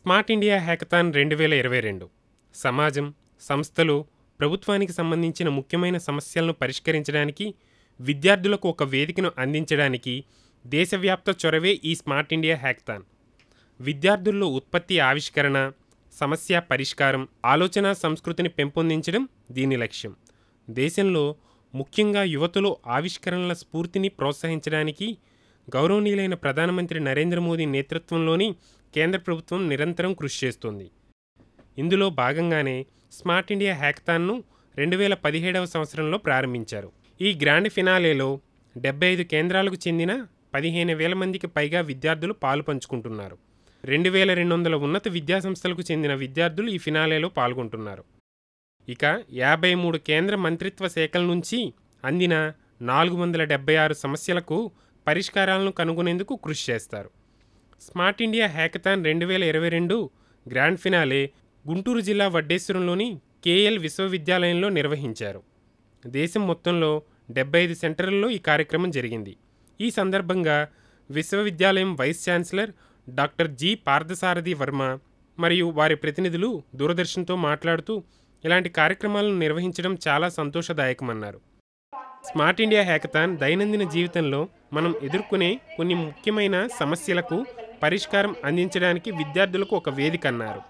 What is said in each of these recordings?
Smart India hackathon 2022 సమాజం, సంస్థలు, ప్రభుత్వానికి సంబంధించిన ముఖ్యమైన సమస్యలను పరిష్కరించడానికి, విద్యార్థులకు ఒక వేదికను అందించడానికి దేశవ్యాప్త చొరవే ఈ స్మార్ట్ ఇండియా హ్యాకథాన్. విద్యార్థుల్లో ఉత్పత్తి ఆవిష్కరణ, సమస్య పరిష్కారం, ఆలోచన సంస్కృతిని పెంపొందించడం దీని లక్ష్యం. దేశంలో ముఖ్యంగా యువతలో ఆవిష్కరణల స్ఫూర్తిని ప్రోత్సహించడానికి గౌరవనీయులైన ప్రధానమంత్రి నరేంద్ర మోదీ నేతృత్వంలోని కేంద్ర ప్రభుత్వం నిరంతరం కృషి చేస్తోంది. ఇందులో భాగంగానే స్మార్ట్ ఇండియా హ్యాకథాన్ను 2017వ సంవత్సరంలో ప్రారంభించారు. ఈ గ్రాండ్ ఫినాలేలో 75 కేంద్రాలకు చెందిన 15,000 మందికి పైగా విద్యార్థులు పాలు పంచుకుంటున్నారు. 2,200 ఉన్నత విద్యాసంస్థలకు చెందిన విద్యార్థులు ఈ ఫినాలేలో పాల్గొంటున్నారు. ఇక 53 కేంద్ర మంత్రిత్వ శాఖల నుంచి అందిన 476 సమస్యలకు పరిష్కారాలను కనుగొనేందుకు కృషి చేస్తారు. Smart India hackathon 2022 grand finale Guntur జిల్లా వడ్డేశ్వరంలోని కేఎల్ విశ్వవిద్యాలయంలో నిర్వహించారు. దేశం మొత్తంలో 75 సెంటర్లలో ఈ కార్యక్రమం జరిగింది. ఈ సందర్భంగా విశ్వవిద్యాలయం vice chancellor doctor G Parthasarathi Varma మరియు వారి ప్రతినిధులు దూరదర్శన్తో మాట్లాడుతూ ఇలాంటి కార్యక్రమాలను నిర్వహించడం చాలా సంతోషదాయకమన్నారు. స్మార్ట్ ఇండియా హ్యాకథాన్ దైనందిన జీవితంలో మనం ఎదుర్కొనే కొన్ని ముఖ్యమైన సమస్యలకు పరిష్కారం అందించడానికి విద్యార్థులకు ఒక వేదిక అన్నారు.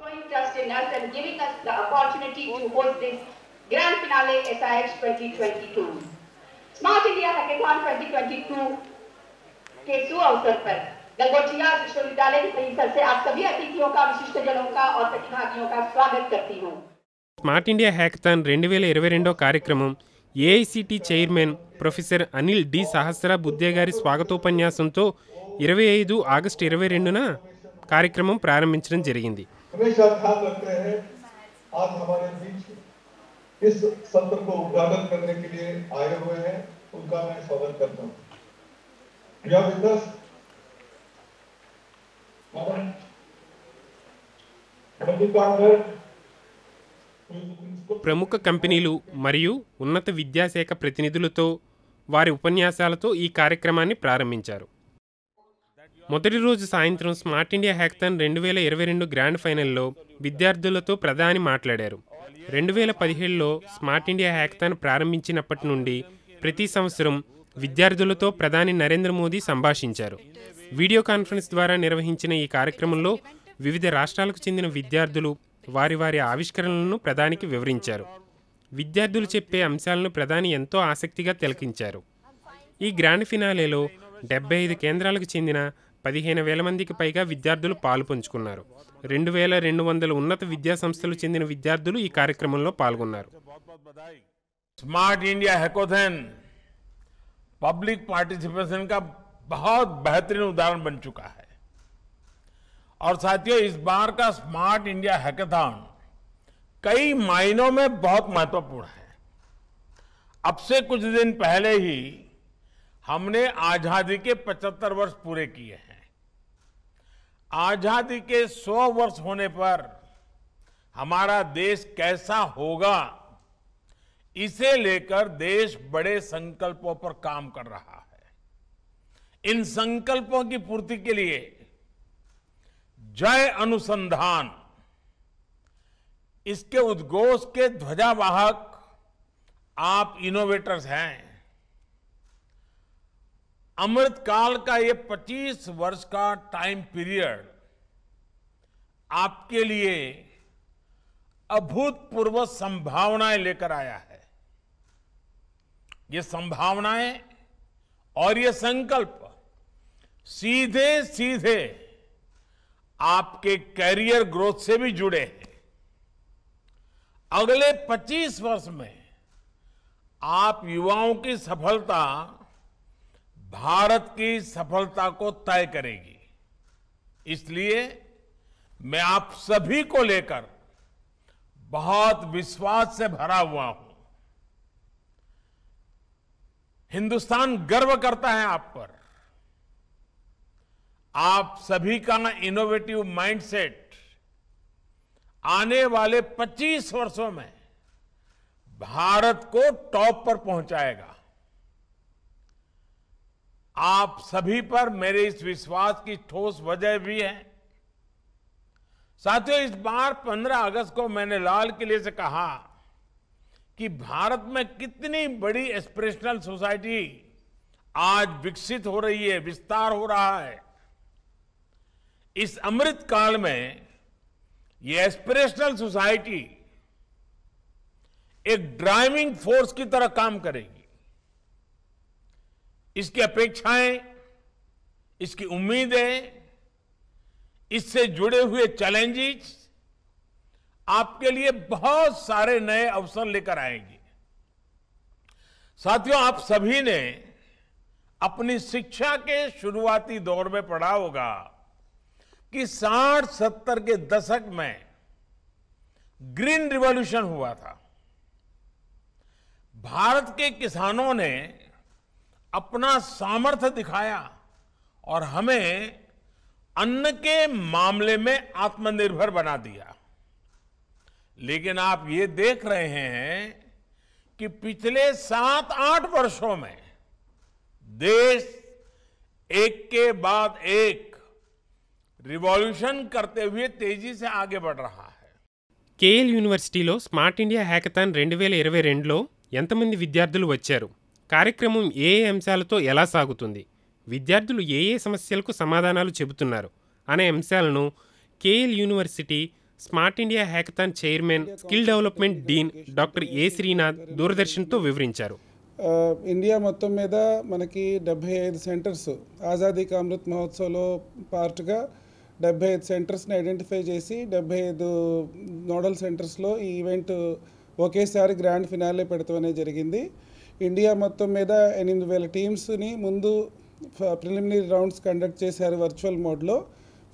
गलगोटिया विश्वविद्यालय के परिसर से आप सभी अतिथियों का, विशिष्टजनों का और प्रतिभागियों का स्वागत करती हूँ. స్మార్ట్ ఇండియా హ్యాకథాన్ 2022 కార్యక్రమం AICTE chairman professor Anil D Sahasrabudhe గారి స్వాగతోపన్యాసంతో 25 ఆగస్టు 22న కార్యక్రమం ప్రారంభించడం జరిగింది. ప్రముఖ కంపెనీలు మరియు ఉన్నత విద్యాశాఖ ప్రతినిధులతో వారి ఉపన్యాసాలతో ఈ కార్యక్రమాన్ని ప్రారంభించారు. మొదటి రోజు సాయంత్రం స్మార్ట్ ఇండియా హ్యాకథాన్ 2022 గ్రాండ్ ఫైనల్లో విద్యార్థులతో ప్రధాని మాట్లాడారు. 2017లో స్మార్ట్ ఇండియా హ్యాకథాన్ ప్రారంభించినప్పటి నుండి ప్రతి సంవత్సరం విద్యార్థులతో ప్రధాని నరేంద్ర మోదీ సంభాషించారు. వీడియో కాన్ఫరెన్స్ ద్వారా నిర్వహించిన ఈ కార్యక్రమంలో వివిధ రాష్ట్రాలకు చెందిన విద్యార్థులు వారి వారి ఆవిష్కరణలను ప్రధానికి వివరించారు. విద్యార్థులు చెప్పే అంశాలను ప్రధాని ఎంతో ఆసక్తిగా తిలకించారు. ఈ గ్రాండ్ ఫినాలేలో 75 కేంద్రాలకు చెందిన 15,000 మందికి పైగా విద్యార్థులు పాలు పంచుకున్నారు. 2,200 ఉన్నత విద్యాసంస్థలు చెందిన విద్యార్థులు ఈ కార్యక్రమంలో పాల్గొన్నారు. Smart India hackathon public participation का बहुत बेहतरीन उदाहरण बन चुका है. और साथियों, इस बार का स्मार्ट इंडिया हैकाथॉन कई मायनों में बहुत महत्वपूर्ण है. अब से कुछ दिन पहले ही हमने आजादी के 75 वर्ष पूरे किए हैं. आजादी के 100 वर्ष होने पर हमारा देश कैसा होगा, इसे लेकर देश बड़े संकल्पों पर काम कर रहा है. इन संकल्पों की पूर्ति के लिए जय अनुसंधान, इसके उद्घोष के ध्वजावाहक आप इनोवेटर्स हैं. अमृतकाल का ये 25 वर्ष का टाइम पीरियड आपके लिए अभूतपूर्व संभावनाएं लेकर आया है. ये संभावनाएं और ये संकल्प सीधे सीधे आपके कैरियर ग्रोथ से भी जुड़े हैं. अगले 25 वर्ष में आप युवाओं की सफलता भारत की सफलता को तय करेगी. इसलिए मैं आप सभी को लेकर बहुत विश्वास से भरा हुआ हूं. हिंदुस्तान गर्व करता है आप पर. आप सभी का इनोवेटिव माइंडसेट आने वाले 25 वर्षों में भारत को टॉप पर पहुंचाएगा. आप सभी पर मेरे इस विश्वास की ठोस वजह भी है. साथियों, इस बार 15 अगस्त को मैंने लाल किले से कहा कि भारत में कितनी बड़ी एस्पिरेशनल सोसाइटी आज विकसित हो रही है, विस्तार हो रहा है। इस अमृत काल में ये एस्पिरेशनल सोसाइटी एक ड्राइविंग फोर्स की तरह काम करेगी। इसकी अपेक्षाएं, इसकी उम्मीदें, इससे जुड़े हुए चैलेंजेस आपके लिए बहुत सारे नए अवसर लेकर आएंगे। साथियों, आप सभी ने अपनी शिक्षा के शुरुआती दौर में पढ़ा होगा कि 60-70 के दशक में ग्रीन रिवॉल्यूशन हुआ था। भारत के किसानों ने अपना सामर्थ्य दिखाया और हमें अन्न के मामले में आत्मनिर्भर बना दिया। लेकिन आप ये देख रहे हैं कि पिछले 7-8 वर्षों में देश एक के बाद एक रिवॉल्यूशन करते हुए तेजी से आगे बढ़ रहा है। కేఎల్ యూనివర్సిటీలో స్మార్ట్ ఇండియా హ్యాకథాన్ 2022లో ఎంతమంది విద్యార్థులు వచ్చారు? కార్యక్రమం ఏ అంశాలతో ఎలా సాగుతుంది? విద్యార్థులు ఏ సమస్యలకు సమాధానాలు చెబుతున్నారు అనే అంశాలను KL university Smart India Hackathon chairman, skill development dean doctor A Srinath దూరదర్శన్తో వివరించారు. ఇండియా మొత్తం మీద మనకి 75 సెంటర్స్ ఆజాదీ కా అమృత్ మహోత్సవ్లో పార్ట్గా 75 సెంటర్స్ని ఐడెంటిఫై చేసి 75 నోడల్ సెంటర్స్లో ఈ ఈవెంట్ ఒకేసారి గ్రాండ్ ఫినాలే పెడతాం అనేది జరిగింది. ఇండియా మొత్తం మీద 8,000 టీమ్స్ని ముందు ప్రిలిమినరీ రౌండ్స్ కండక్ట్ చేశారు వర్చువల్ మోడ్లో.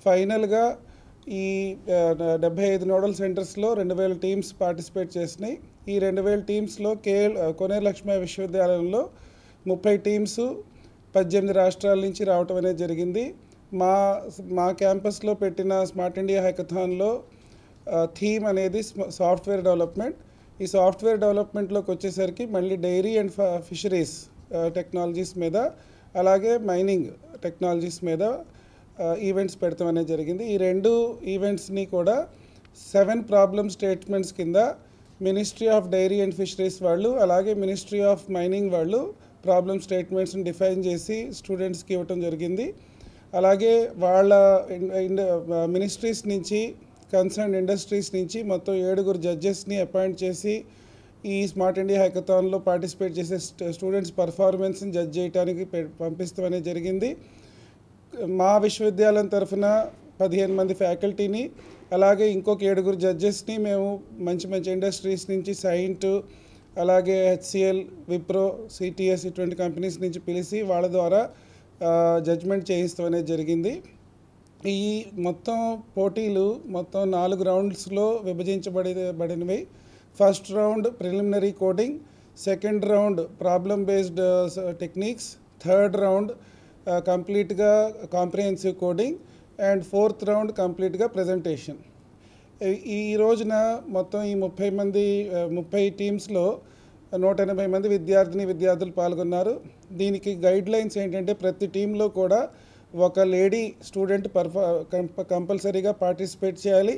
ఫైనల్గా ఈ 75 నోడల్ సెంటర్స్లో 2,000 టీమ్స్ పార్టిసిపేట్ చేసినాయి. ఈ 2,000 టీమ్స్లో కొనేరు లక్ష్మయ్య విశ్వవిద్యాలయంలో 30 టీమ్స్ 18 రాష్ట్రాల నుంచి రావటం అనేది జరిగింది. మా క్యాంపస్లో పెట్టిన స్మార్ట్ ఇండియా హ్యాకథాన్లో థీమ్ అనేది సాఫ్ట్వేర్ డెవలప్మెంట్. ఈ సాఫ్ట్వేర్ డెవలప్మెంట్లోకి వచ్చేసరికి మళ్ళీ డైరీ అండ్ ఫిషరీస్ టెక్నాలజీస్ మీద, అలాగే మైనింగ్ టెక్నాలజీస్ మీద ఈవెంట్స్ పెడతాం అనేది జరిగింది. ఈ 2 ఈవెంట్స్ని కూడా 7 ప్రాబ్లమ్ స్టేట్మెంట్స్ కింద ministry of dairy and fisheries వాళ్ళు, అలాగే మినిస్ట్రీ ఆఫ్ మైనింగ్ వాళ్ళు ప్రాబ్లమ్ స్టేట్మెంట్స్ని డిఫైన్ చేసి స్టూడెంట్స్కి ఇవ్వటం జరిగింది. అలాగే వాళ్ళ మినిస్ట్రీస్ నుంచి, కన్సర్న్ ఇండస్ట్రీస్ నుంచి మొత్తం 7 జడ్జెస్ని అపాయింట్ చేసి ఈ స్మార్ట్ ఇండియా హ్యాకథాన్లో పార్టిసిపేట్ చేసే స్టూడెంట్స్ పర్ఫార్మెన్స్ని జడ్జ్ చేయడానికి పంపిస్తాం అనేది జరిగింది. మా విశ్వవిద్యాలయం తరఫున 15 మంది ఫ్యాకల్టీని, అలాగే ఇంకొక 7 జడ్జెస్ని మేము మంచి మంచి ఇండస్ట్రీస్ నుంచి, సైంట్, అలాగే HCL, విప్రో, CTS ఇటువంటి కంపెనీస్ నుంచి పిలిచి వాళ్ళ ద్వారా జడ్జ్మెంట్ చేయిస్తాం అనేది జరిగింది. ఈ మొత్తం పోటీలు మొత్తం 4 రౌండ్స్లో విభజించబడినవి. First round preliminary coding, second round problem based techniques, third round కంప్లీట్గా comprehensive coding, and fourth round కంప్లీట్గా ప్రజెంటేషన్. ఈ రోజున మొత్తం ఈ 30 టీమ్స్లో 180 మంది విద్యార్థులు పాల్గొన్నారు. దీనికి గైడ్ లైన్స్ ఏంటంటే ప్రతి టీంలో కూడా ఒక లేడీ స్టూడెంట్ కంపల్సరీగా పార్టిసిపేట్ చేయాలి.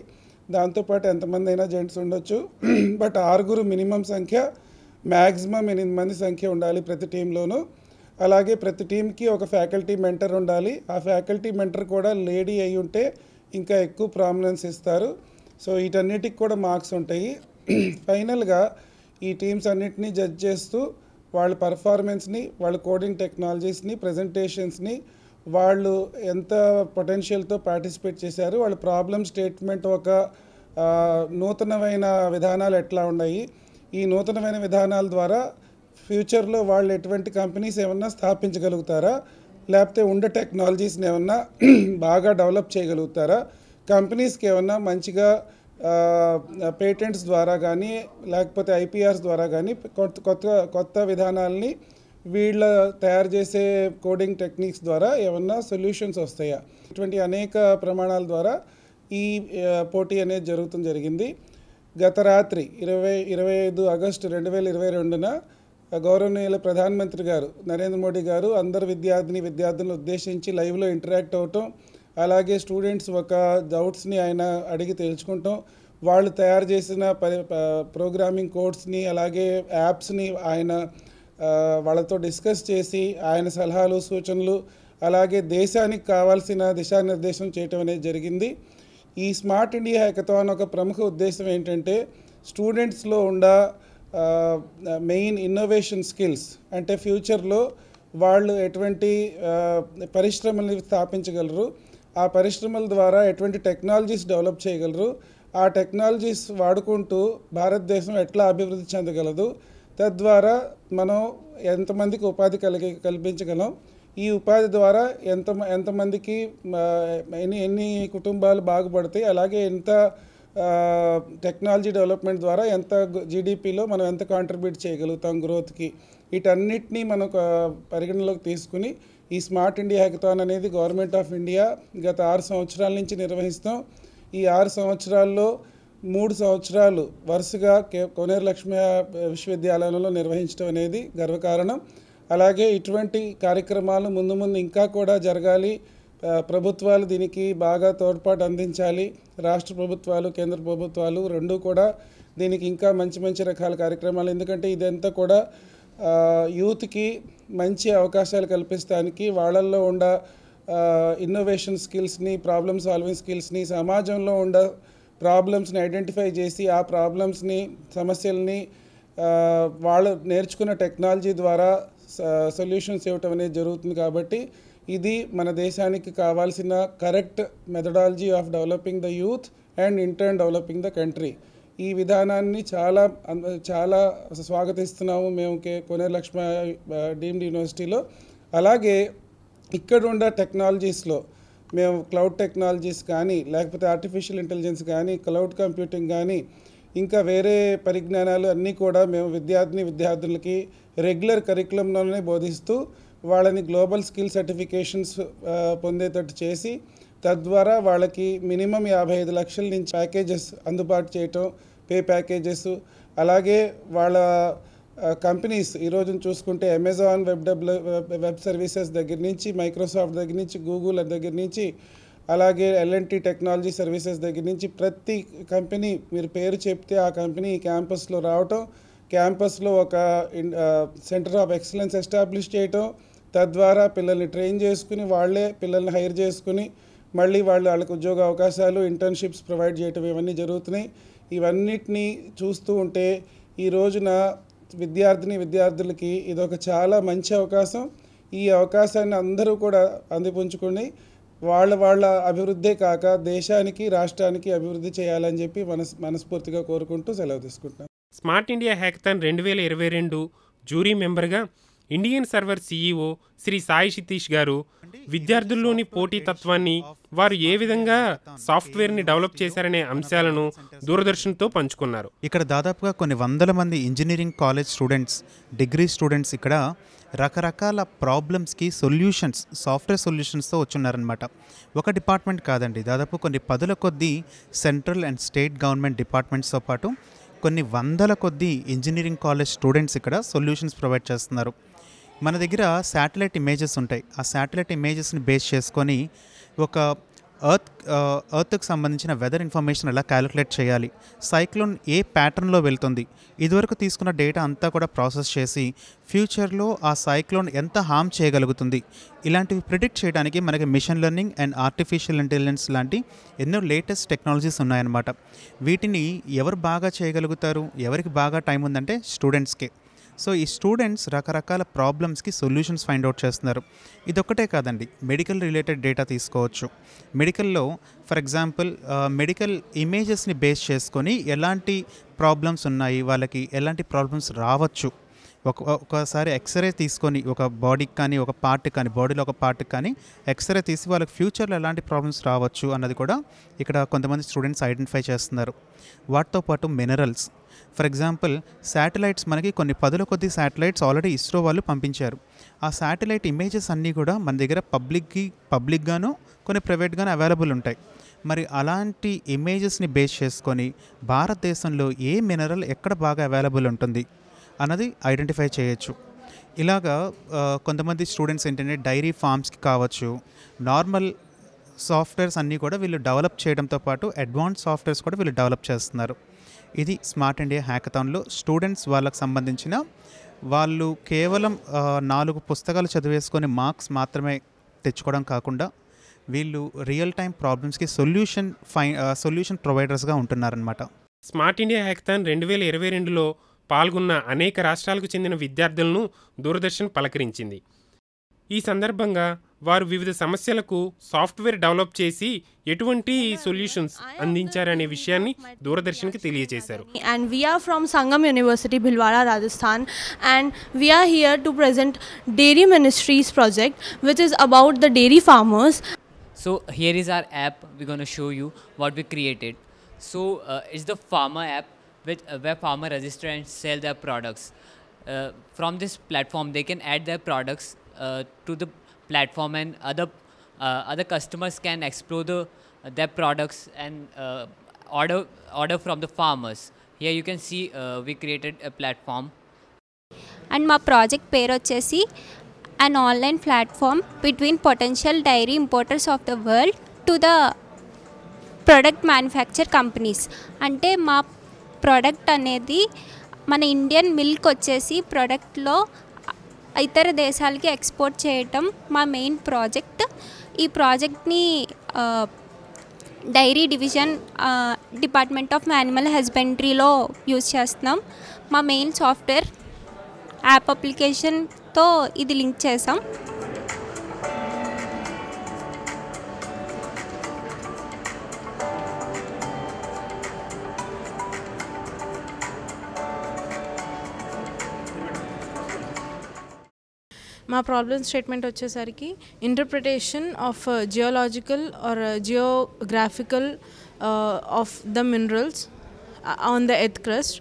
దాంతోపాటు ఎంతమంది అయినా జెంట్స్ ఉండొచ్చు, బట్ 6 మినిమం సంఖ్య, మ్యాక్సిమం 8 మంది సంఖ్య ఉండాలి ప్రతి టీంలోనూ. అలాగే ప్రతి టీంకి ఒక ఫ్యాకల్టీ మెంటర్ ఉండాలి. ఆ ఫ్యాకల్టీ మెంటర్ కూడా లేడీ అయి ఉంటే ఇంకా ఎక్కువ ప్రామినెన్స్ ఇస్తారు. సో వీటన్నిటికి కూడా మార్క్స్ ఉంటాయి. ఫైనల్గా ఈ టీమ్స్ అన్నిటినీ జడ్జ్ చేస్తూ వాళ్ళ పర్ఫార్మెన్స్ని, వాళ్ళ కోడింగ్ టెక్నాలజీస్ని, ప్రజెంటేషన్స్ని, వాళ్ళు ఎంత పొటెన్షియల్తో పార్టిసిపేట్ చేశారు, వాళ్ళ ప్రాబ్లమ్ స్టేట్మెంట్ ఒక నూతనమైన విధానాలు ఎట్లా ఉన్నాయి, ఈ నూతనమైన విధానాల ద్వారా ఫ్యూచర్లో వాళ్ళు ఎటువంటి కంపెనీస్ ఏమన్నా స్థాపించగలుగుతారా, లేకపోతే ఉండే టెక్నాలజీస్ని ఏమన్నా బాగా డెవలప్ చేయగలుగుతారా, కంపెనీస్కి ఏమన్నా మంచిగా పేటెంట్స్ ద్వారా కానీ లేకపోతే IPRs ద్వారా కానీ కొత్త విధానాలని వీళ్ళ తయారు చేసే కోడింగ్ టెక్నిక్స్ ద్వారా ఏమన్నా సొల్యూషన్స్ వస్తాయా, ఇటువంటి అనేక ప్రమాణాల ద్వారా ఈ పోటీ అనేది జరిగింది. గత రాత్రి 25 ఆగస్టు 2022న గౌరవనీయుల ప్రధానమంత్రి గారు నరేంద్ర మోడీ గారు అందరు విద్యార్థులను ఉద్దేశించి లైవ్లో ఇంటరాక్ట్ అవటం, అలాగే స్టూడెంట్స్ ఒక డౌట్స్ని ఆయన అడిగి తెలుసుకుంటాం. వాళ్ళు తయారు చేసిన ప్రోగ్రామింగ్ కోడ్స్ని అలాగే యాప్స్ని ఆయన వాళ్ళతో డిస్కస్ చేసి ఆయన సలహాలు సూచనలు అలాగే దేశానికి కావాల్సిన దిశానిర్దేశం చేయటం అనేది జరిగింది. ఈ స్మార్ట్ ఇండియా హ్యాకథాన్ ఒక ప్రముఖ ఉద్దేశం ఏంటంటే స్టూడెంట్స్లో ఉన్న మెయిన్ ఇన్నోవేషన్ స్కిల్స్, అంటే ఫ్యూచర్లో వాళ్ళు ఎటువంటి పరిశ్రమల్ని స్థాపించగలరు, ఆ పరిశ్రమల ద్వారా ఎటువంటి టెక్నాలజీస్ డెవలప్ చేయగలరు, ఆ టెక్నాలజీస్ వాడుకుంటూ భారతదేశం ఎట్లా అభివృద్ధి చెందగలదు, తద్వారా మనం ఎంతమందికి ఉపాధి కల్పించగలం, ఈ ఉపాధి ద్వారా ఎంతమందికి ఎన్ని కుటుంబాలు బాగుపడతాయి, అలాగే ఎంత టెక్నాలజీ డెవలప్మెంట్ ద్వారా ఎంత జీడిపిలో మనం ఎంత కాంట్రిబ్యూట్ చేయగలుగుతాం గ్రోత్కి, వీటన్నిటినీ మనం పరిగణలోకి తీసుకుని ఈ స్మార్ట్ ఇండియా హ్యాకథాన్ అనేది గవర్నమెంట్ ఆఫ్ ఇండియా గత 6 సంవత్సరాల నుంచి నిర్వహిస్తాం. ఈ 6 సంవత్సరాల్లో 3 సంవత్సరాలు వరుసగా కోనేరు లక్ష్మీ విశ్వవిద్యాలయంలో నిర్వహించడం అనేది గర్వకారణం. అలాగే ఇటువంటి కార్యక్రమాలు ముందు ముందు ఇంకా కూడా జరగాలి. ప్రభుత్వాలు దీనికి బాగా తోడ్పాటు అందించాలి. రాష్ట్ర ప్రభుత్వాలు కేంద్ర ప్రభుత్వాలు రెండూ కూడా దీనికి ఇంకా మంచి మంచి రకాల కార్యక్రమాలు, ఎందుకంటే ఇదంతా కూడా యూత్కి మంచి అవకాశాలు కల్పించడానికి, వాళ్ళల్లో ఉన్న ఇన్నోవేషన్ స్కిల్స్ని, ప్రాబ్లమ్ సాల్వింగ్ స్కిల్స్ని, సమాజంలో ఉన్న ప్రాబ్లమ్స్ని ఐడెంటిఫై చేసి ఆ ప్రాబ్లమ్స్ని, సమస్యల్ని వాళ్ళు నేర్చుకున్న టెక్నాలజీ ద్వారా సొల్యూషన్స్ ఇవ్వటం అనేది జరుగుతుంది. కాబట్టి ఇది మన దేశానికి కావాల్సిన correct methodology of developing the youth and in turn developing the country. ఈ విధానాన్ని చాలా స్వాగతిస్తున్నాము మేము కోనేరు లక్ష్మీ డీమ్డ్ యూనివర్సిటీలో. అలాగే ఇక్కడ ఉన్న టెక్నాలజీస్లో మేము క్లౌడ్ టెక్నాలజీస్ కానీ, లేకపోతే ఆర్టిఫిషియల్ ఇంటెలిజెన్స్ కానీ, క్లౌడ్ కంప్యూటింగ్ కానీ, ఇంకా వేరే పరిజ్ఞానాలు అన్నీ కూడా మేము విద్యార్థులకి రెగ్యులర్ కరికులంలోనే బోధిస్తూ వాళ్ళని గ్లోబల్ స్కిల్ సర్టిఫికేషన్స్ పొందేటట్టు చేసి, తద్వారా వాళ్ళకి మినిమం 55 లక్షల నుంచి ప్యాకేజెస్ అందుబాటు చేయటం, పే ప్యాకేజెస్. అలాగే వాళ్ళ కంపెనీస్ ఈరోజు చూసుకుంటే అమెజాన్ వెబ్ సర్వీసెస్ దగ్గర నుంచి, మైక్రోసాఫ్ట్ దగ్గర నుంచి, గూగుల్ దగ్గర నుంచి, అలాగే L&T టెక్నాలజీ సర్వీసెస్ దగ్గర నుంచి ప్రతి కంపెనీ మీరు పేరు చెప్తే ఆ కంపెనీ క్యాంపస్లో రావటం, క్యాంపస్లో ఒక సెంటర్ ఆఫ్ ఎక్సలెన్స్ ఎస్టాబ్లిష్ చేయటం, తద్వారా పిల్లల్ని ట్రైన్ చేసుకుని వాళ్ళే పిల్లల్ని హైర్ చేసుకుని మళ్ళీ వాళ్ళకి ఉద్యోగ అవకాశాలు, ఇంటర్న్షిప్స్ ప్రొవైడ్ చేయటం ఇవన్నీ జరుగుతున్నాయి. ఇవన్నిటినీ చూస్తూ ఉంటే ఈ రోజున విద్యార్థులకి ఇదొక చాలా మంచి అవకాశం. ఈ అవకాశాన్ని అందరూ కూడా అందిపుంచుకుని వాళ్ళ అభివృద్ధే కాక దేశానికి, రాష్ట్రానికి అభివృద్ధి చేయాలని చెప్పి మనస్ఫూర్తిగా కోరుకుంటూ సెలవు తీసుకుంటున్నాను. స్మార్ట్ ఇండియా హ్యాకథాన్ 2022 జ్యూరీ మెంబర్గా Indian server CEO Shri Sai Satish garu విద్యార్థుల్లోని పోటీతత్వాన్ని, వారు ఏ విధంగా సాఫ్ట్వేర్ని డెవలప్ చేశారనే అంశాలను దూరదర్శన్తో పంచుకున్నారు. ఇక్కడ దాదాపుగా కొన్ని వందల మంది engineering college students, degree students ఇక్కడ రకరకాల ప్రాబ్లమ్స్కి సొల్యూషన్స్, సాఫ్ట్వేర్ సొల్యూషన్స్తో వచ్చున్నారనమాట. ఒక డిపార్ట్మెంట్ కాదండి, దాదాపు కొన్ని 10ల కొద్దీ సెంట్రల్ అండ్ స్టేట్ గవర్నమెంట్ డిపార్ట్మెంట్స్తో పాటు కొన్ని వందల కొద్దీ ఇంజనీరింగ్ కాలేజ్ స్టూడెంట్స్ ఇక్కడ సొల్యూషన్స్ ప్రొవైడ్ చేస్తున్నారు. మన దగ్గర శాటిలైట్ ఇమేజెస్ ఉంటాయి. ఆ శాటిలైట్ ఇమేజెస్ని బేస్ చేసుకొని ఒక ఎర్త్కి సంబంధించిన వెదర్ ఇన్ఫర్మేషన్ ఎలా క్యాలిక్యులేట్ చేయాలి, సైక్లోన్ ఏ ప్యాటర్న్లో వెళ్తుంది, ఇదివరకు తీసుకున్న డేటా అంతా కూడా ప్రాసెస్ చేసి ఫ్యూచర్లో ఆ సైక్లోన్ ఎంత హార్మ్ చేయగలుగుతుంది, ఇలాంటివి ప్రిడిక్ట్ చేయడానికి మనకి machine learning and artificial intelligence లాంటి ఎన్నో లేటెస్ట్ టెక్నాలజీస్ ఉన్నాయన్నమాట. వీటిని ఎవరు బాగా చేయగలుగుతారు, ఎవరికి బాగా టైం ఉందంటే స్టూడెంట్స్కే. సో ఈ స్టూడెంట్స్ రకరకాల ప్రాబ్లమ్స్కి సొల్యూషన్స్ ఫైండ్ అవుట్ చేస్తున్నారు. ఇదొక్కటే కాదండి, మెడికల్ రిలేటెడ్ డేటా తీసుకోవచ్చు. మెడికల్లో ఫర్ ఎగ్జాంపుల్ మెడికల్ ఇమేజెస్ని బేస్ చేసుకొని ఎలాంటి ప్రాబ్లమ్స్ ఉన్నాయి, వాళ్ళకి ఎలాంటి ప్రాబ్లమ్స్ రావచ్చు, ఒకసారి ఎక్స్రే తీసుకొని ఒక బాడీకి కానీ, ఒక పార్ట్కి కానీ, బాడీలో ఒక పార్ట్కి కానీ ఎక్స్రే తీసి వాళ్ళకి ఫ్యూచర్లో ఎలాంటి ప్రాబ్లమ్స్ రావచ్చు అన్నది కూడా ఇక్కడ కొంతమంది స్టూడెంట్స్ ఐడెంటిఫై చేస్తున్నారు. వాటితో పాటు మినరల్స్, ఫర్ ఎగ్జాంపుల్ శాటిలైట్స్, మనకి కొన్ని 10ల కొద్ది శాటిలైట్స్ ఆల్రెడీ ఇస్రో వాళ్ళు పంపించారు. ఆ శాటిలైట్ ఇమేజెస్ అన్నీ కూడా మన దగ్గర పబ్లిక్గాను కొన్ని ప్రైవేట్గాను అవైలబుల్ ఉంటాయి. మరి అలాంటి ఇమేజెస్ని బేస్ చేసుకొని భారతదేశంలో ఏ మినరల్ ఎక్కడ బాగా అవైలబుల్ ఉంటుంది అన్నది ఐడెంటిఫై చేయొచ్చు. ఇలాగా కొంతమంది స్టూడెంట్స్ ఏంటంటే డైరీ ఫార్మ్స్కి కావచ్చు, నార్మల్ సాఫ్ట్వేర్స్ అన్నీ కూడా వీళ్ళు డెవలప్ చేయడంతో పాటు అడ్వాన్స్ సాఫ్ట్వేర్స్ కూడా వీళ్ళు డెవలప్ చేస్తున్నారు. ఇది స్మార్ట్ ఇండియా హ్యాకథాన్లో స్టూడెంట్స్ వాళ్ళకు సంబంధించిన వాళ్ళు కేవలం 4 పుస్తకాలు చదివేసుకొని మార్క్స్ మాత్రమే తెచ్చుకోవడం కాకుండా వీళ్ళు రియల్ టైం ప్రాబ్లమ్స్కి సొల్యూషన్ ప్రొవైడర్స్గా ఉంటున్నారనమాట. స్మార్ట్ ఇండియా హ్యాకథాన్ 2022లో పాల్గొన్న అనేక రాష్ట్రాలకు చెందిన విద్యార్థులను దూరదర్శన్ పలకరించింది. ఈ సందర్భంగా వారు వివిధ సమస్యలకు సాఫ్ట్వేర్ డెవలప్ చేసి ఎటువంటి సొల్యూషన్స్ అందించారనే విషయాన్ని దూరదర్శన్కి తెలియజేశారు. And we are from Sangam University, Bhilwara, Rajasthan, and we are here to present Dairy Ministries project, which is about the dairy farmers. So here is our app. We're going to show you what we created. So it's the farmer app where farmer register and sell their products. From this platform, they can add their products to the platform, and other customers can explore their products and order from the farmers. Here you can see we created a platform. And my project పేరు వచ్చేసి an online platform between potential dairy importers of the world to the product manufacture companies. అంటే మా product అనేది మన Indian milk వచ్చేసి ప్రోడక్ట్లో ఇతర దేశాలకి export చేయటం మా మెయిన్ ప్రాజెక్ట్. ఈ ప్రాజెక్ట్ని dairy division department of animal హస్బెండరీలో యూజ్ చేస్తున్నాం. మా మెయిన్ సాఫ్ట్వేర్ యాప్ అప్లికేషన్తో ఇది లింక్ చేసాం. మా ప్రాబ్లమ్ స్టేట్మెంట్ వచ్చేసరికి interpretation of geological or geographical of the minerals on the earth crust.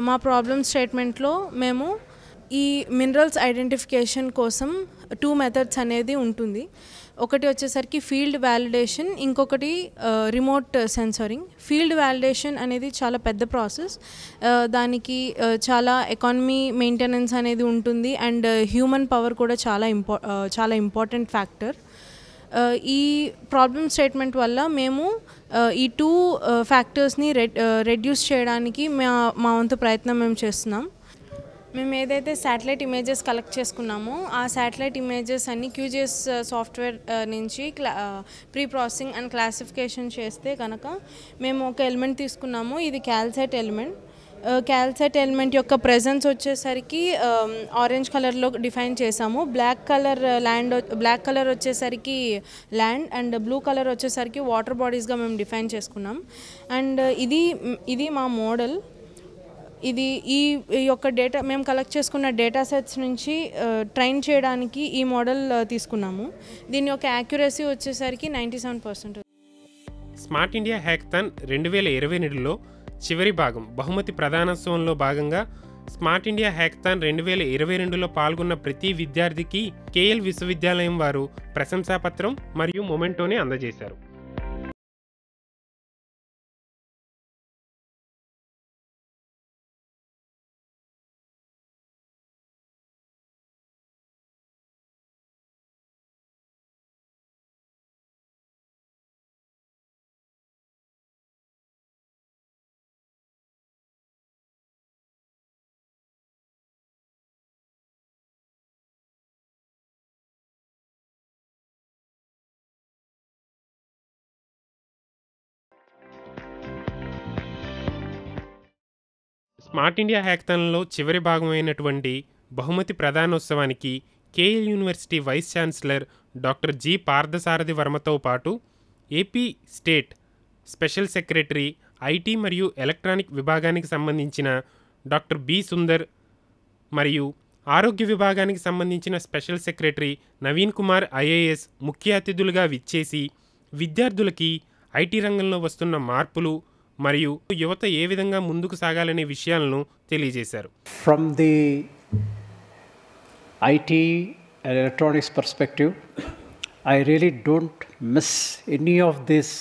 మా ప్రాబ్లమ్ స్టేట్మెంట్లో మేము ఈ మినరల్స్ ఐడెంటిఫికేషన్ కోసం 2 మెథడ్స్ అనేది ఉంటుంది. ఒకటి వచ్చేసరికి ఫీల్డ్ వ్యాలిడేషన్, ఇంకొకటి రిమోట్ సెన్సరింగ్. ఫీల్డ్ వ్యాలిడేషన్ అనేది చాలా పెద్ద ప్రాసెస్. దానికి చాలా ఎకానమీ మెయింటెనెన్స్ అనేది ఉంటుంది, అండ్ హ్యూమన్ పవర్ కూడా చాలా ఇంపార్టెంట్ ఫ్యాక్టర్. ఈ ప్రాబ్లమ్ స్టేట్మెంట్ వల్ల మేము ఈ 2 ఫ్యాక్టర్స్ని రెడ్యూస్ చేయడానికి మా వంతు ప్రయత్నం మేము చేస్తున్నాం. మేము ఏదైతే శాటిలైట్ ఇమేజెస్ కలెక్ట్ చేసుకున్నామో ఆ శాటిలైట్ ఇమేజెస్ అన్ని QGIS సాఫ్ట్వేర్ నుంచి ప్రీ ప్రాసెసింగ్ అండ్ క్లాసిఫికేషన్ చేస్తే కనుక మేము ఒక ఎలిమెంట్ తీసుకున్నాము. ఇది క్యాల్సైట్ ఎలిమెంట్. క్యాల్సైట్ ఎలిమెంట్ యొక్క ప్రెజెన్స్ వచ్చేసరికి ఆరెంజ్ కలర్లో డిఫైన్ చేసాము. బ్లాక్ కలర్ వచ్చేసరికి ల్యాండ్, అండ్ బ్లూ కలర్ వచ్చేసరికి వాటర్ బాడీస్గా మేము డిఫైన్ చేసుకున్నాం. అండ్ ఇది మా మోడల్. ఇది ఈ యొక్క డేటా మేము కలెక్ట్ చేసుకున్న డేటా సెట్స్ నుంచి ట్రైన్ చేయడానికి ఈ మోడల్ తీసుకున్నాము. దీని యొక్క యాక్యురసీ వచ్చేసరికి 97%. స్మార్ట్ ఇండియా హ్యాకథాన్ 2022లో చివరి భాగం బహుమతి ప్రదానోత్సవంలో భాగంగా స్మార్ట్ ఇండియా హ్యాకథాన్ 2022లో పాల్గొన్న ప్రతి విద్యార్థికి KL విశ్వవిద్యాలయం వారు ప్రశంసాపత్రం మరియు మొమెంటోని అందజేశారు. స్మార్ట్ ఇండియా హ్యాకథాన్లో చివరి భాగమైనటువంటి బహుమతి ప్రదానోత్సవానికి KL university vice chancellor doctor G. Parthasarathi వర్మతో పాటు AP state special secretary IT మరియు ఎలక్ట్రానిక్ విభాగానికి సంబంధించిన డాక్టర్ B. సుందర్ మరియు ఆరోగ్య విభాగానికి సంబంధించిన special secretary Naveen Kumar IAS ముఖ్య అతిథులుగా విచ్చేసి విద్యార్థులకి IT రంగంలో వస్తున్న మార్పులు మరియు యువత ఏ విధంగా ముందుకు సాగాలనే విషయాలను తెలియజేశారు. From the IT and electronics perspective, I really don't miss any of these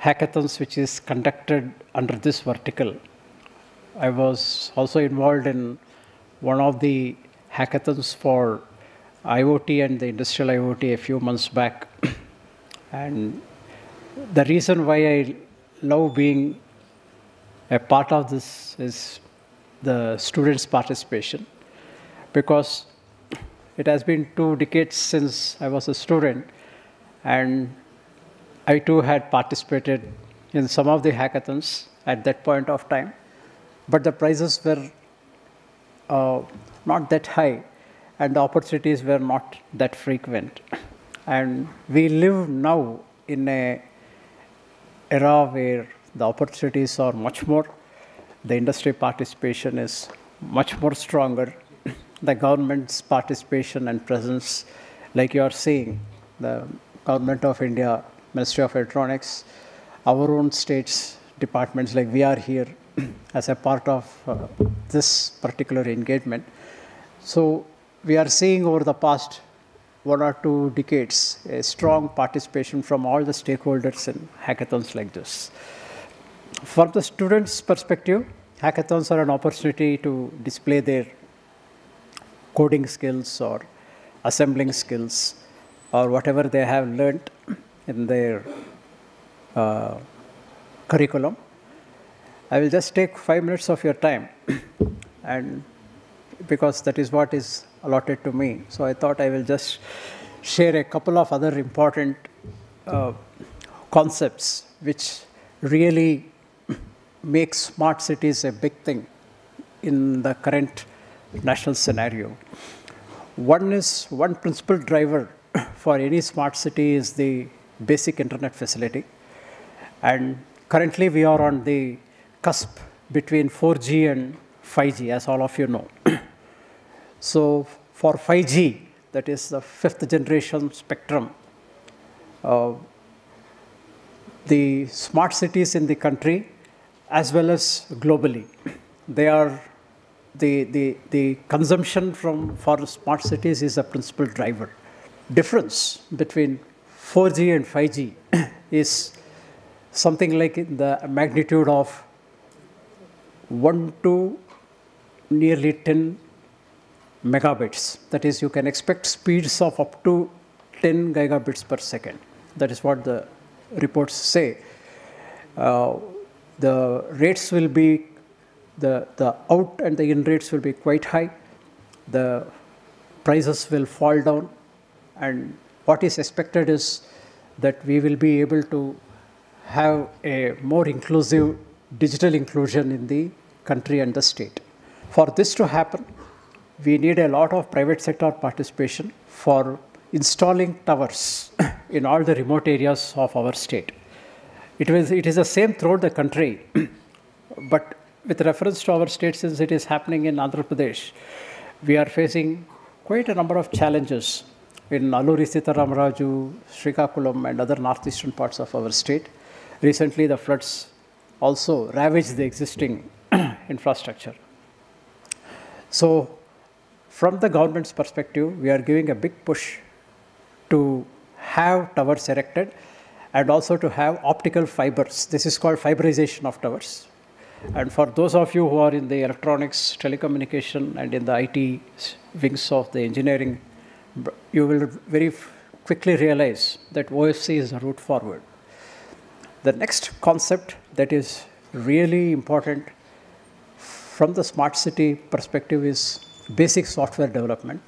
hackathons which is conducted under this vertical. I was also involved in one of the hackathons for IoT and the industrial IoT a few months back. And the reason why I love being a part of this is the students' participation, because it has been 2 decades since I was a student, and I too had participated in some of the hackathons at that point of time, but the prizes were not that high and the opportunities were not that frequent. And we live now in an era where the opportunities are much more, the industry participation is much more stronger, the government's participation and presence, like you are seeing, the Government of India, Ministry of Electronics, our own states, departments, like we are here as a part of this particular engagement. So we are seeing over the past 1 or 2 decades a strong participation from all the stakeholders in hackathons like this. From the students' perspective, hackathons are an opportunity to display their coding skills or assembling skills or whatever they have learned in their curriculum. I will just take 5 minutes of your time, and because that is what is allotted to me. So I thought I will just share a couple of other important concepts which really make smart cities a big thing in the current national scenario. One principal driver for any smart city is the basic internet facility. And currently we are on the cusp between 4G and 5G, as all of you know. So for 5G, that is the 5th generation spectrum, the smart cities in the country as well as globally, they are the consumption for smart cities is a principal driver. Difference between 4G and 5G is something like in the magnitude of 1 to nearly 10 megabits. That is, you can expect speeds of up to 10 gigabits per second. That is what the reports say. The rates will be, the out and the in rates will be quite high. The prices will fall down. And what is expected is that we will be able to have a more inclusive digital inclusion in the country and the state. For this to happen, we need a lot of private sector participation for installing towers in all the remote areas of our state. It is the same throughout the country, but with reference to our state, since it is happening in Andhra Pradesh, we are facing quite a number of challenges in Alluri Sitaramaraju, Srikakulam, and other northeastern parts of our state. Recently, the floods also ravaged the existing infrastructure. So, from the government's perspective, we are giving a big push to have towers erected and also to have optical fibers. This is called fiberization of towers. And for those of you who are in the electronics, telecommunication, and in the IT wings of the engineering, you will very quickly realize that OFC is the route forward. The next concept that is really important from the smart city perspective is basic software development.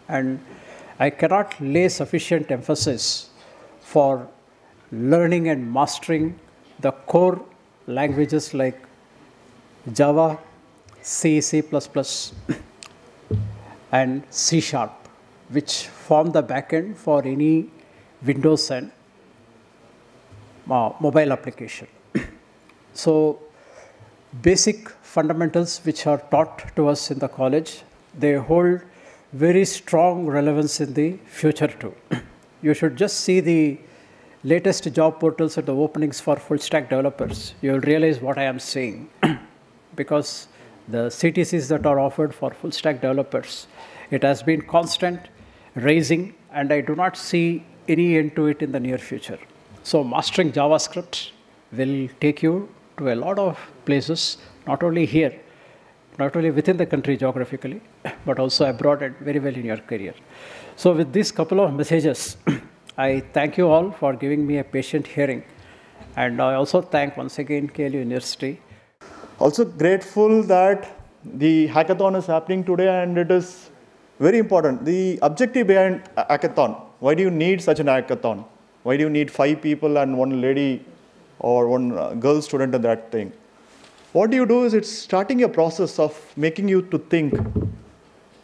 And I cannot lay sufficient emphasis for learning and mastering the core languages like Java, C, C++, and C#, which form the backend for any Windows and mobile application. So basic fundamentals which are taught to us in the college, they hold very strong relevance in the future too. You should just see the latest job portals and the openings for full stack developers. You will realize what I am saying. Because the CTCs that are offered for full stack developers, it has been constant, rising, and I do not see any end to it in the near future. So mastering JavaScript will take you to a lot of places, not only here, not only within the country geographically, but also abroad and very well in your career. So with these couple of messages, I thank you all for giving me a patient hearing. And I also thank once again KLU University. Also grateful that the hackathon is happening today, and it is very important. The objective behind hackathon, why do you need such an hackathon? Why do you need 5 people and 1 lady or 1 girl student in that thing? What do you do is it's starting a process of making you to think.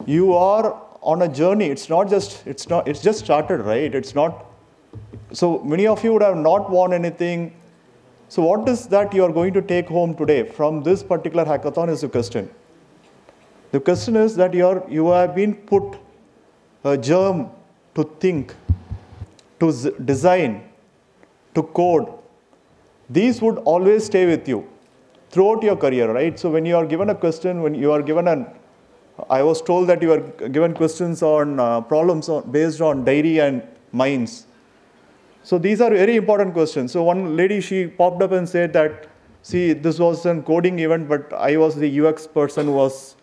You are on a journey. It's just started, right? It's not, so many of you would have not won anything. So what is that you are going to take home today from this particular hackathon is the question. The question is that you have been put a germ to think, to design, to code. These would always stay with you throughout your career, right? So when you are given a question, when you are given I was told that you are given questions on problems based on diary and minds. So these are very important questions. So one lady, she popped up and said that, see, this was a coding event, but I was the UX person who was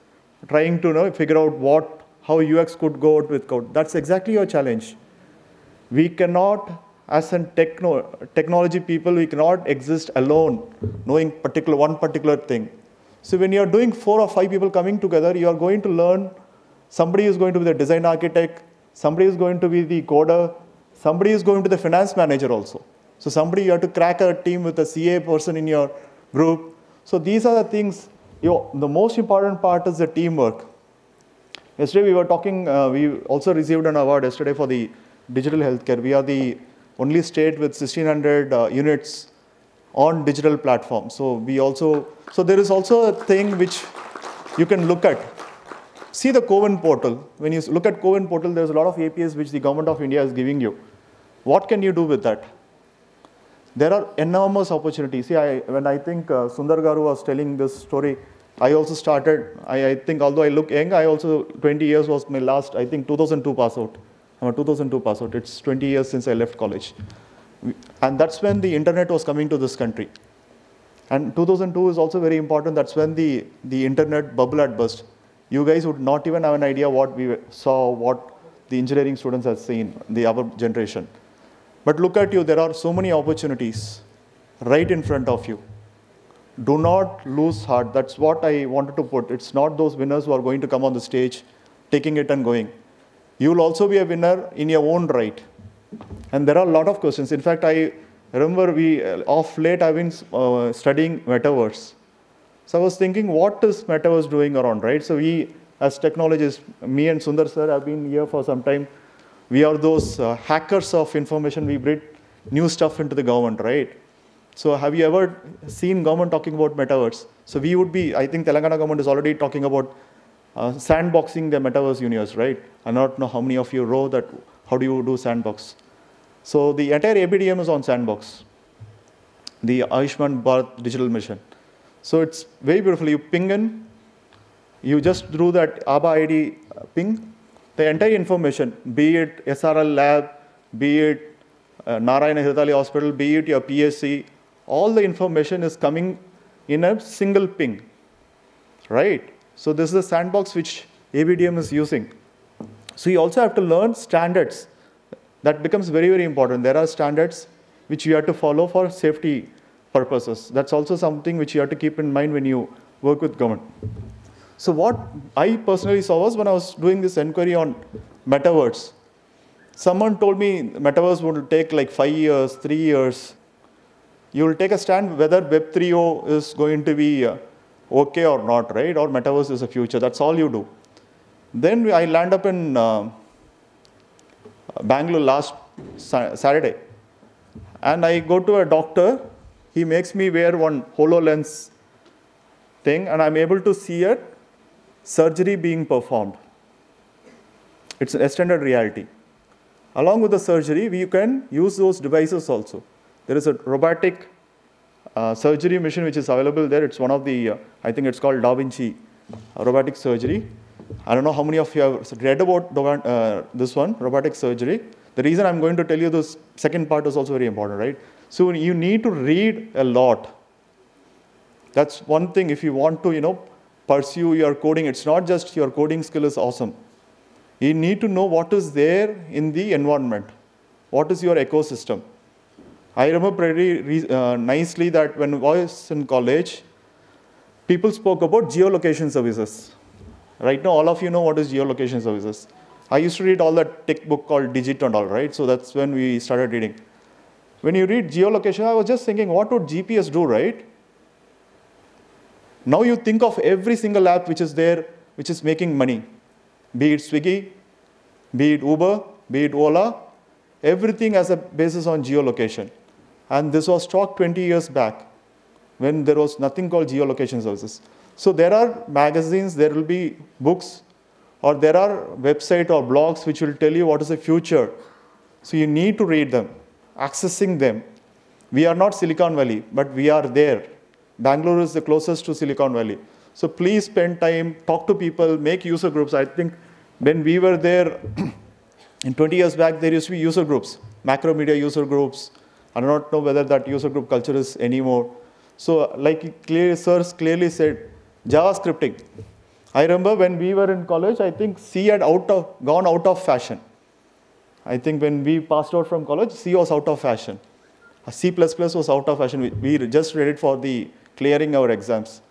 trying to figure out how UX could go out with code. That's exactly your challenge. We cannot, as a technology people, we cannot exist alone knowing one particular thing. So when you are doing 4 or 5 people coming together, you are going to learn. Somebody is going to be the design architect, somebody is going to be the coder, somebody is going to be the finance manager also. So somebody, you have to crack a team with a CA person in your group. So these are the things. The most important part is the teamwork. Yesterday we were talking, we also received an award yesterday for the digital healthcare. We are the only state with 1,600 units on digital platforms. So there is also a thing which you can look at. See the CoWIN portal. When you look at CoWIN portal, there's a lot of APIs which the government of India is giving you. What can you do with that? There are enormous opportunities. See, when I think Sundar Garu was telling this story, I also started, I think although I look young, I also, 20 years was my last, I think 2002 pass out. I'm a 2002 pass out. It's 20 years since I left college. And that's when the internet was coming to this country. And 2002 is also very important. That's when the internet bubble had burst. You guys would not even have an idea what we saw, what the engineering students have seen, our generation. But look at you, there are so many opportunities right in front of you. Do not lose heart. That's what I wanted to put. It's not those winners who are going to come on the stage, taking it and going. You will also be a winner in your own right. And there are a lot of questions. In fact, I remember of late, I've been studying metaverse. So I was thinking, what is metaverse doing around, right? So we, as technologists, me and Sundar sir have been here for some time. We are those hackers of information. We bring new stuff into the government, right? So have you ever seen government talking about metaverse? So we would be, I think Telangana government is already talking about sandboxing the metaverse universe, right? I don't know how many of you know that, how do you do sandbox? So the entire ABDM is on sandbox, the Ayushman Bharat digital mission. So it's very beautiful. You ping in, you just do that ABA ID ping, the entire information, be it SRL lab, be it Narayana Hirtali Hospital, be it your PSC, all the information is coming in a single ping, right? So this is a sandbox which ABDM is using. So you also have to learn standards. That becomes very, very important. There are standards which you have to follow for safety purposes. That's also something which you have to keep in mind when you work with government. So what I personally saw was when I was doing this inquiry on metaverse, someone told me metaverse would take like 5 years, 3 years. You will take a stand whether Web 3.0 is going to be okay or not, right? Or metaverse is the future. That's all you do. Then I land up in Bangalore last Saturday. And I go to a doctor. He makes me wear one HoloLens thing, and I'm able to see a surgery being performed. It's an extended reality. Along with the surgery, we can use those devices also. There is a robotic surgery machine which is available there. It's one of the, I think it's called Da Vinci robotic surgery. I don't know how many of you have read about this one, robotic surgery. The reason I'm going to tell you this second part is also very important, right? So you need to read a lot. That's one thing if you want to, pursue your coding. It's not just your coding skill is awesome. You need to know what is there in the environment. What is your ecosystem? I remember pretty nicely that when I was in college, people spoke about geolocation services. Right now, all of you know what is geolocation services. I used to read all that tech book called Digit and all, right? So that's when we started reading. When you read geolocation, I was just thinking, what would GPS do, right? Now you think of every single app which is there, which is making money. Be it Swiggy, be it Uber, be it Ola, everything has a basis on geolocation. And this was talked 20 years back when there was nothing called geolocation services. So there are magazines, there will be books, or there are websites or blogs which will tell you what is the future. So you need to read them, accessing them. We are not Silicon Valley, but we are there. Bangalore is the closest to Silicon Valley. So please spend time, talk to people, make user groups. I think when we were there, in 20 years back, there used to be user groups, Macromedia user groups. I do not know whether that user group culture is anymore. So like Sir clearly said, JavaScripting. I remember when we were in college, I think C had gone out of fashion. I think when we passed out from college, C was out of fashion. C++ was out of fashion. We just read it for the clearing our exams.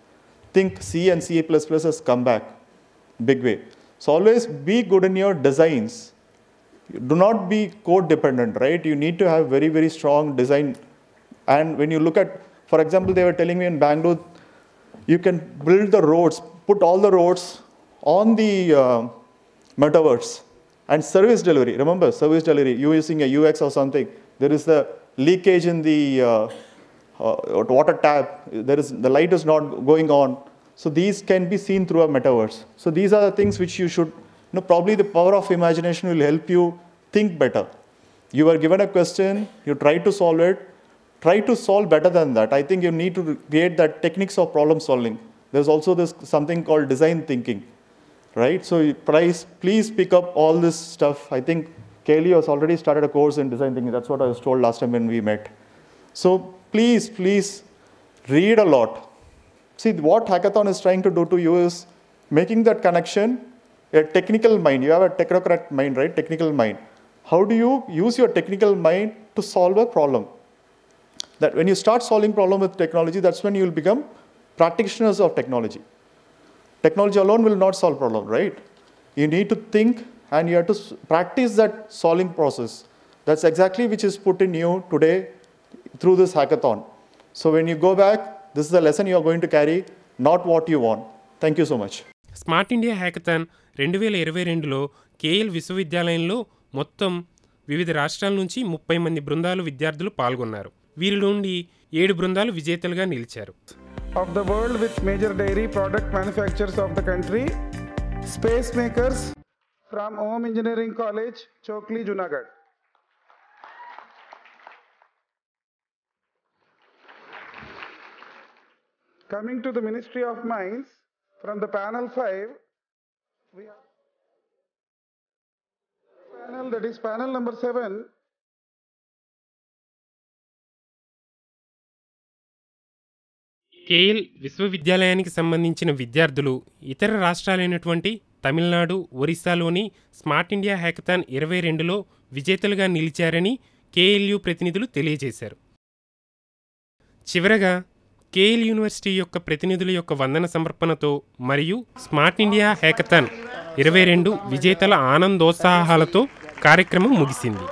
Think C and C++ has come back, big way. So always be good in your designs. Do not be code dependent, right? You need to have very, very strong design. And when you look at, for example, they were telling me in Bangalore, you can build the roads, put all the roads on the metaverse. And service delivery, remember, service delivery, you using a UX or something, there is the leakage in the water tap, the light is not going on. So these can be seen through a metaverse. So these are the things which you should, probably the power of imagination will help you think better. You are given a question, you try to solve it, try to solve better than that. I think you need to create that techniques of problem solving. There's also this something called design thinking, right? So please pick up all this stuff. I think Kaylee has already started a course in design thinking. That's what I was told last time when we met. So please read a lot. See, what Hackathon is trying to do to you is making that connection, a technical mind. You have a technocrat mind, right? Technical mind. How do you use your technical mind to solve a problem? That when you start solving problem with technology, that's when you will become practitioners of technology. Technology alone will not solve problem, right? You need to think and you have to practice that solving process. That's exactly which is put in you today through this hackathon. So when you go back, this is the lesson you are going to carry, not what you want. Thank you so much. Smart India hackathon 2022లో KL విశ్వవిద్యాలయంలో మొత్తం వివిధ రాష్ట్రాల నుంచి 30 మంది బృందాలు విద్యార్థులు పాల్గొన్నారు. వీరి నుండి 7 బృందాలు విజేతలుగా నిలిచారు. Of the world with major dairy product manufacturers of the country, space makers from Om Engineering College, Chokli, Junagadh. Coming to the Ministry of Mines, from the panel 5, we have panel, that is panel number 7. KL విశ్వవిద్యాలయానికి సంబంధించిన విద్యార్థులు ఇతర రాష్ట్రాలైనటువంటి తమిళనాడు, ఒరిస్సాలోని smart India hackathon 22లో విజేతలుగా నిలిచారని KLU ప్రతినిధులు తెలియజేశారు. చివరగా కేఎల్ యూనివర్సిటీ యొక్క ప్రతినిధుల యొక్క వందన సమర్పణతో మరియు స్మార్ట్ ఇండియా హ్యాకథాన్ 22 విజేతల ఆనందోత్సాహాలతో కార్యక్రమం ముగిసింది.